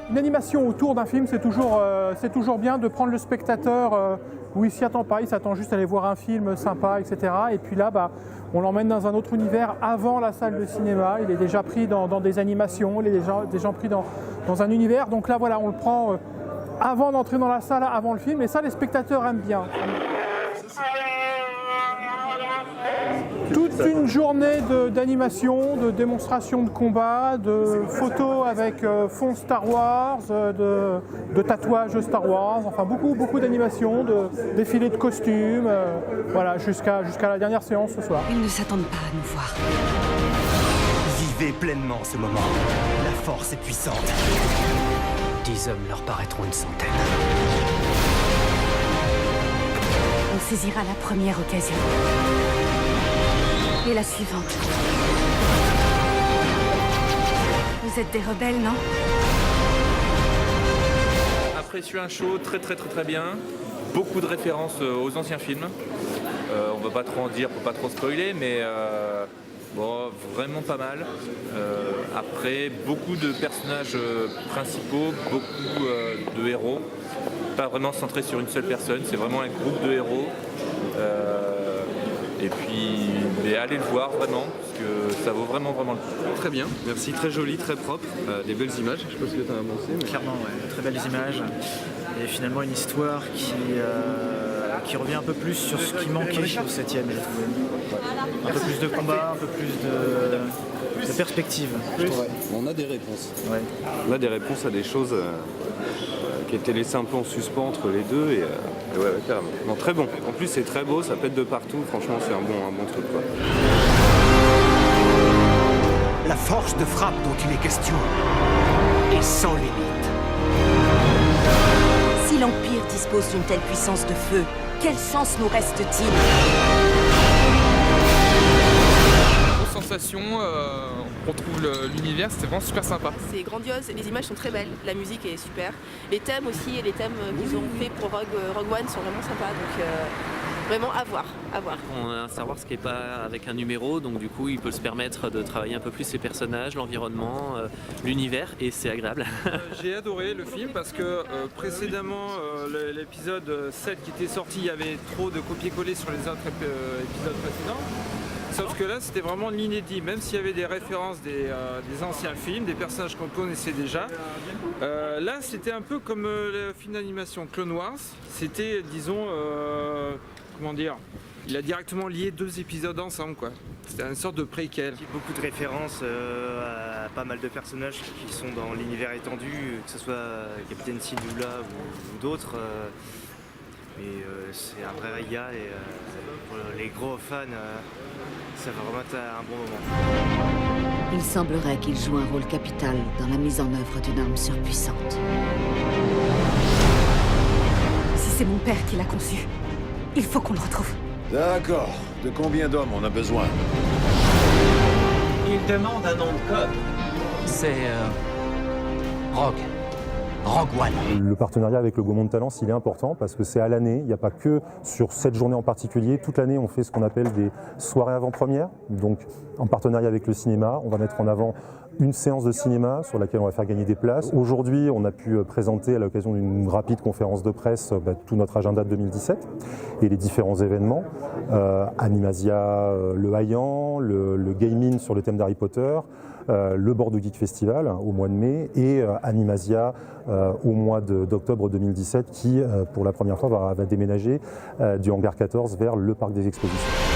Une animation autour d'un film, c'est toujours bien de prendre le spectateur où il s'y attend pas, il s'attend juste à aller voir un film sympa, etc. Et puis là, on l'emmène dans un autre univers avant la salle de cinéma. Il est déjà pris dans des animations, il est déjà pris dans un univers. Donc là, voilà, on le prend avant d'entrer dans la salle, avant le film. Et ça, les spectateurs aiment bien. Toute une journée d'animation, de démonstration de combat, de photos avec fond Star Wars, de tatouages Star Wars, enfin beaucoup d'animations, de défilés de costumes, voilà, jusqu'à la dernière séance ce soir. Ils ne s'attendent pas à nous voir. Vivez pleinement ce moment. La force est puissante. 10 hommes leur paraîtront une centaine. On saisira la première occasion. Et la suivante. Vous êtes des rebelles, non? Apprécié un show très bien. Beaucoup de références aux anciens films. On va pas trop en dire pour pas trop spoiler, mais bon, vraiment pas mal. Après, beaucoup de personnages principaux, beaucoup de héros. Pas vraiment centré sur une seule personne, c'est vraiment un groupe de héros. Et puis, allez le voir vraiment, parce que ça vaut vraiment le coup. Très bien, merci, très joli, très propre, des belles images, je sais pas ce que tu as avancé. Mais... Clairement, ouais, très belles images. Et finalement une histoire qui revient un peu plus sur ce qui manquait au 7e. Un peu plus de combat, un peu plus de perspective. Ouais. On a des réponses. Ouais. On a des réponses à des choses qui étaient laissées un peu en suspens entre les deux et ouais, carrément. Non, très bon. En plus c'est très beau, ça pète de partout, franchement c'est un bon truc quoi. La force de frappe dont il est question est sans limite. Si l'Empire dispose d'une telle puissance de feu, quelle chance nous reste-t-il? Sensation, on retrouve l'univers, c'était vraiment super sympa. C'est grandiose, les images sont très belles, la musique est super. Les thèmes aussi, et les thèmes qu'ils ont fait pour Rogue One sont vraiment sympas, donc vraiment à voir. On a un Star Wars qui n'est pas avec un numéro, donc du coup il peut se permettre de travailler un peu plus les personnages, l'environnement, l'univers, et c'est agréable. J'ai adoré le film parce que précédemment, l'épisode 7 qui était sorti, il y avait trop de copier-coller sur les autres épisodes précédents. Sauf que là, c'était vraiment l'inédit, même s'il y avait des références des anciens films, des personnages qu'on connaissait déjà. Là, c'était un peu comme le film d'animation Clone Wars. C'était, disons, comment dire, il a directement lié 2 épisodes ensemble, quoi. C'était une sorte de préquel. Beaucoup de références à pas mal de personnages qui sont dans l'univers étendu, que ce soit Capitaine Syndulla ou d'autres. Mais c'est un vrai régal et pour les gros fans, ça va vraiment être un bon moment. Il semblerait qu'il joue un rôle capital dans la mise en œuvre d'une arme surpuissante. Si c'est mon père qui l'a conçu, il faut qu'on le retrouve. D'accord. De combien d'hommes on a besoin? Il demande un nom de code. C'est Rogue One. Le partenariat avec le Gaumont de Talence, il est important parce que c'est à l'année, il n'y a pas que sur cette journée en particulier. Toute l'année, on fait ce qu'on appelle des soirées avant-première. Donc, en partenariat avec le cinéma, on va mettre en avant une séance de cinéma sur laquelle on va faire gagner des places. Aujourd'hui, on a pu présenter à l'occasion d'une rapide conférence de presse tout notre agenda de 2017 et les différents événements. Animasia, le Haillan, le Gaming sur le thème d'Harry Potter, le Bordeaux Geek Festival au mois de mai et Animasia au mois d'octobre 2017 qui, pour la première fois, va déménager du hangar 14 vers le parc des expositions.